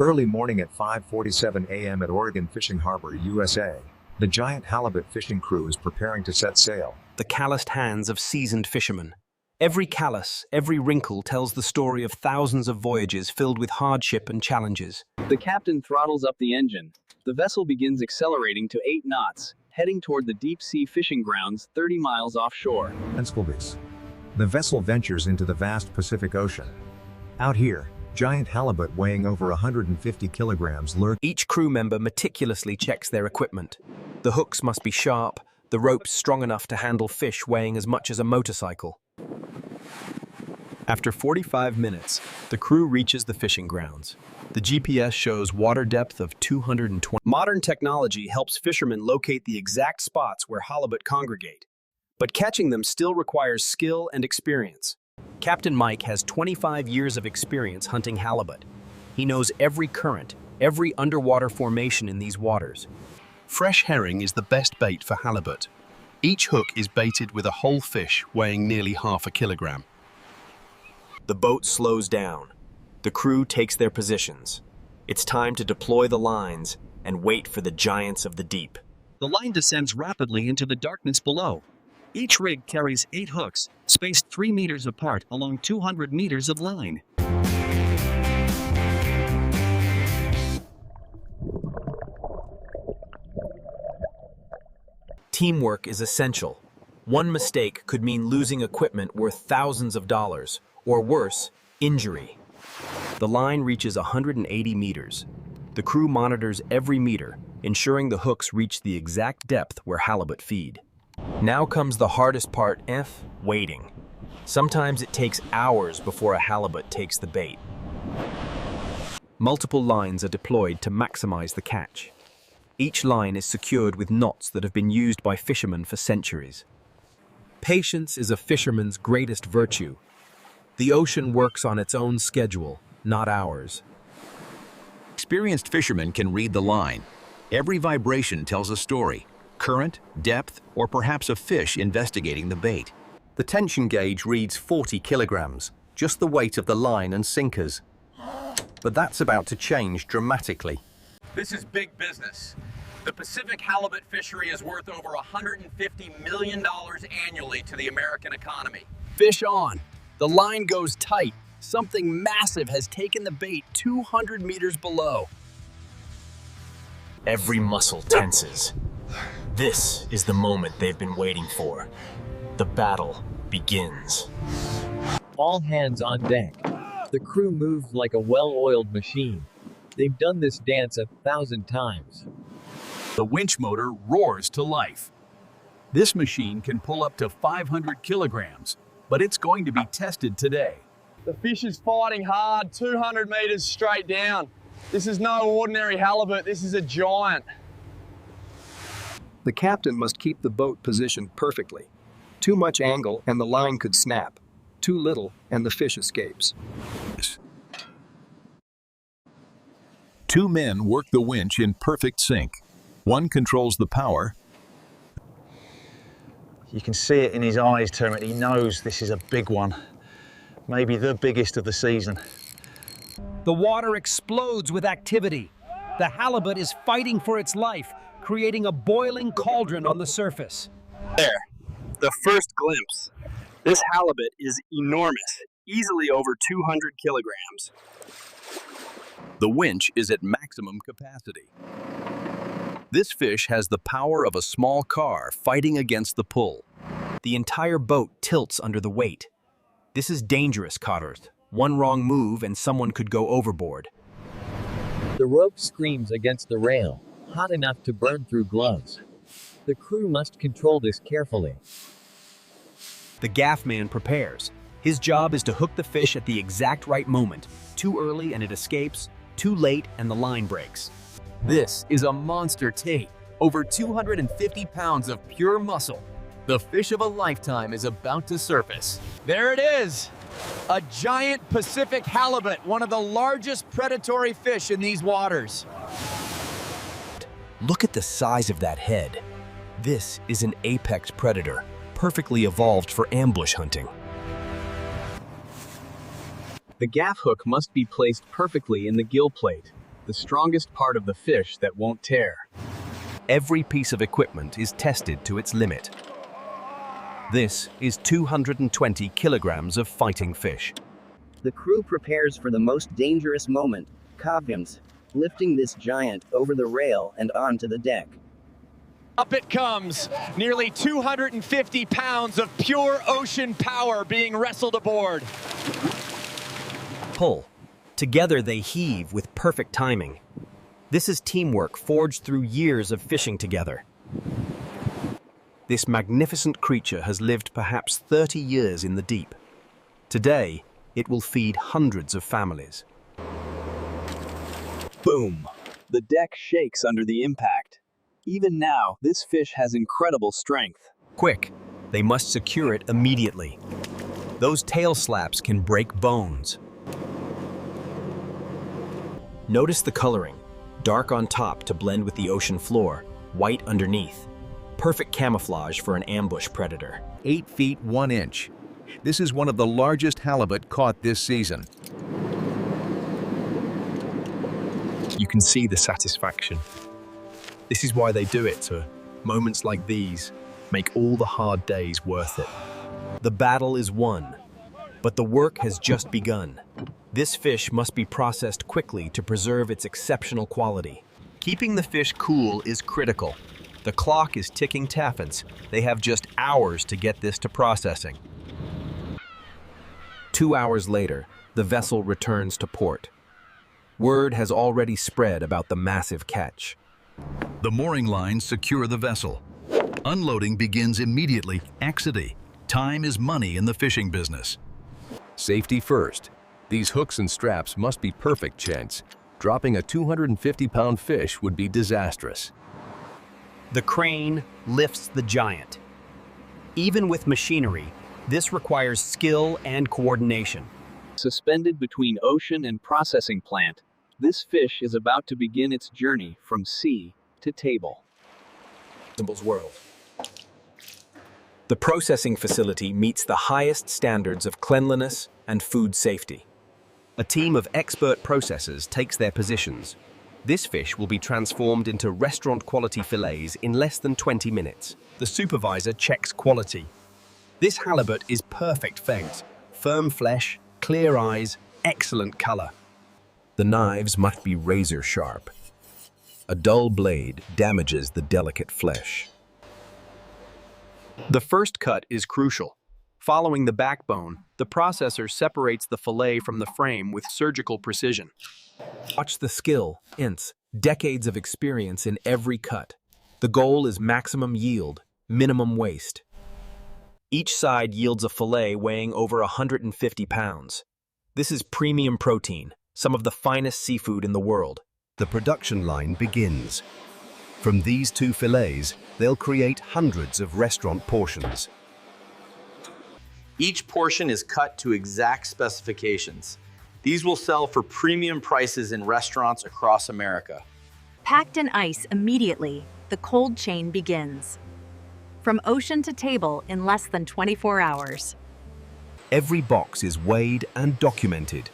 Early morning at 5:47 a.m. at Oregon Fishing Harbor, USA. The giant halibut fishing crew is preparing to set sail. The calloused hands of seasoned fishermen. Every callus, every wrinkle tells the story of thousands of voyages filled with hardship and challenges. The captain throttles up the engine. The vessel begins accelerating to 8 knots, heading toward the deep-sea fishing grounds 30 miles offshore. The vessel ventures into the vast Pacific Ocean. Out here, giant halibut weighing over 150 kilograms lurk. Each crew member meticulously checks their equipment. The hooks must be sharp, the ropes strong enough to handle fish weighing as much as a motorcycle. After 45 minutes, the crew reaches the fishing grounds. The GPS shows water depth of 220. Modern technology helps fishermen locate the exact spots where halibut congregate. But catching them still requires skill and experience. Captain Mike has 25 years of experience hunting halibut. He knows every current, every underwater formation in these waters. Fresh herring is the best bait for halibut. Each hook is baited with a whole fish weighing nearly half a kilogram. The boat slows down. The crew takes their positions. It's time to deploy the lines and wait for the giants of the deep. The line descends rapidly into the darkness below. Each rig carries 8 hooks, spaced 3 meters apart along 200 meters of line. Teamwork is essential. One mistake could mean losing equipment worth thousands of dollars, or worse, injury. The line reaches 180 meters. The crew monitors every meter, ensuring the hooks reach the exact depth where halibut feed. Now comes the hardest part, waiting. Sometimes it takes hours before a halibut takes the bait. Multiple lines are deployed to maximize the catch. Each line is secured with knots that have been used by fishermen for centuries. Patience is a fisherman's greatest virtue. The ocean works on its own schedule, not ours. Experienced fishermen can read the line. Every vibration tells a story. Current, depth, or perhaps a fish investigating the bait. The tension gauge reads 40 kilograms, just the weight of the line and sinkers. But that's about to change dramatically. This is big business. The Pacific halibut fishery is worth over $150 million annually to the American economy. Fish on. The line goes tight. Something massive has taken the bait 200 meters below. Every muscle tenses. This is the moment they've been waiting for. The battle begins. All hands on deck. The crew moves like a well-oiled machine. They've done this dance 1,000 times. The winch motor roars to life. This machine can pull up to 500 kilograms, but it's going to be tested today. The fish is fighting hard, 200 meters straight down. This is no ordinary halibut, this is a giant. The captain must keep the boat positioned perfectly. Too much angle and the line could snap. Too little and the fish escapes. 2 men work the winch in perfect sync. One controls the power. You can see it in his eyes, Termit. He knows this is a big one. Maybe the biggest of the season. The water explodes with activity. The halibut is fighting for its life, creating a boiling cauldron on the surface. There, the first glimpse. This halibut is enormous, easily over 200 kilograms. The winch is at maximum capacity. This fish has the power of a small car fighting against the pull. The entire boat tilts under the weight. This is dangerous, Cotters. One wrong move and someone could go overboard. The rope screams against the rail, hot enough to burn through gloves. The crew must control this carefully. The gaff man prepares. His job is to hook the fish at the exact right moment. Too early and it escapes, too late and the line breaks. This is a monster tape, over 250 pounds of pure muscle. The fish of a lifetime is about to surface. There it is, a giant Pacific halibut, one of the largest predatory fish in these waters. Look at the size of that head. This is an apex predator, perfectly evolved for ambush hunting. The gaff hook must be placed perfectly in the gill plate. the strongest part of the fish that won't tear. Every piece of equipment is tested to its limit. This is 220 kilograms of fighting fish. The crew prepares for the most dangerous moment, coffins, lifting this giant over the rail and onto the deck. Up it comes, nearly 250 pounds of pure ocean power being wrestled aboard. Pull. Together they heave with perfect timing. This is teamwork forged through years of fishing together. This magnificent creature has lived perhaps 30 years in the deep. Today, it will feed hundreds of families. Boom! The deck shakes under the impact. Even now, this fish has incredible strength. Quick, they must secure it immediately. Those tail slaps can break bones. Notice the coloring. Dark on top to blend with the ocean floor, white underneath. Perfect camouflage for an ambush predator. 8 feet 1 inch. This is one of the largest halibut caught this season. You can see the satisfaction. This is why they do it, sir. Moments like these make all the hard days worth it. The battle is won, but the work has just begun. This fish must be processed quickly to preserve its exceptional quality. Keeping the fish cool is critical. The clock is ticking taffins. They have just hours to get this to processing. 2 hours later, the vessel returns to port. Word has already spread about the massive catch. The mooring lines secure the vessel. Unloading begins immediately. Exidy. Time is money in the fishing business. Safety first. These hooks and straps must be perfect, gents. Dropping a 250-pound fish would be disastrous. The crane lifts the giant. Even with machinery, this requires skill and coordination. Suspended between ocean and processing plant, this fish is about to begin its journey from sea to table. World. The processing facility meets the highest standards of cleanliness and food safety. A team of expert processors takes their positions. This fish will be transformed into restaurant-quality fillets in less than 20 minutes. The supervisor checks quality. This halibut is perfect fed. Firm flesh, clear eyes, excellent color. The knives must be razor sharp. A dull blade damages the delicate flesh. The first cut is crucial. Following the backbone, the processor separates the fillet from the frame with surgical precision. Watch the skill, decades of experience in every cut. The goal is maximum yield, minimum waste. Each side yields a fillet weighing over 150 pounds. This is premium protein, some of the finest seafood in the world. The production line begins. From these 2 fillets, they'll create hundreds of restaurant portions. Each portion is cut to exact specifications. These will sell for premium prices in restaurants across America. Packed in ice immediately, the cold chain begins. From ocean to table in less than 24 hours. Every box is weighed and documented.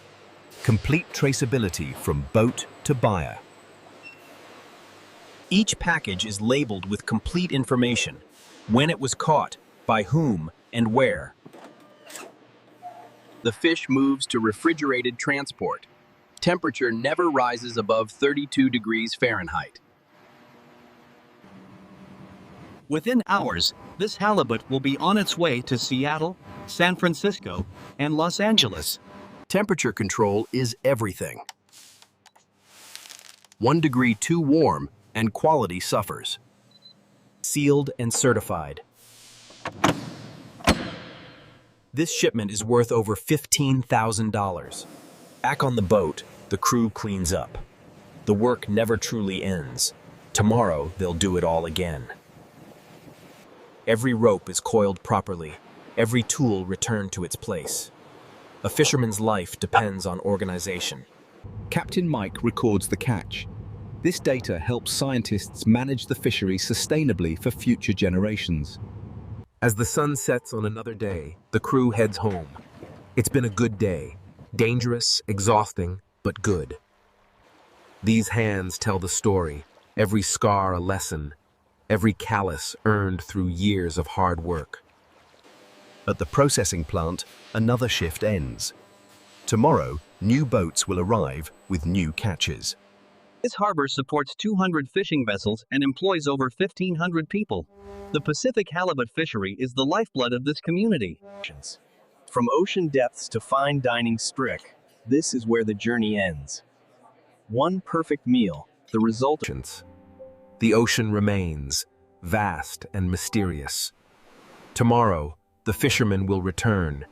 Complete traceability from boat to buyer. Each package is labeled with complete information: when it was caught, by whom, and where. The fish moves to refrigerated transport. Temperature never rises above 32 degrees Fahrenheit. Within hours, this halibut will be on its way to Seattle, San Francisco, and Los Angeles. Temperature control is everything. 1 degree too warm and quality suffers. Sealed and certified. This shipment is worth over $15,000. Back on the boat, the crew cleans up. The work never truly ends. Tomorrow, they'll do it all again. Every rope is coiled properly, every tool returned to its place. A fisherman's life depends on organization. Captain Mike records the catch. This data helps scientists manage the fishery sustainably for future generations. As the sun sets on another day, the crew heads home. It's been a good day. Dangerous, exhausting, but good. These hands tell the story, every scar a lesson, every callus earned through years of hard work. At the processing plant, another shift ends. Tomorrow, new boats will arrive with new catches. This harbor supports 200 fishing vessels and employs over 1,500 people. The Pacific halibut fishery is the lifeblood of this community. From ocean depths to fine dining strick, this is where the journey ends. One perfect meal, the result. The ocean remains, vast and mysterious. Tomorrow, the fishermen will return,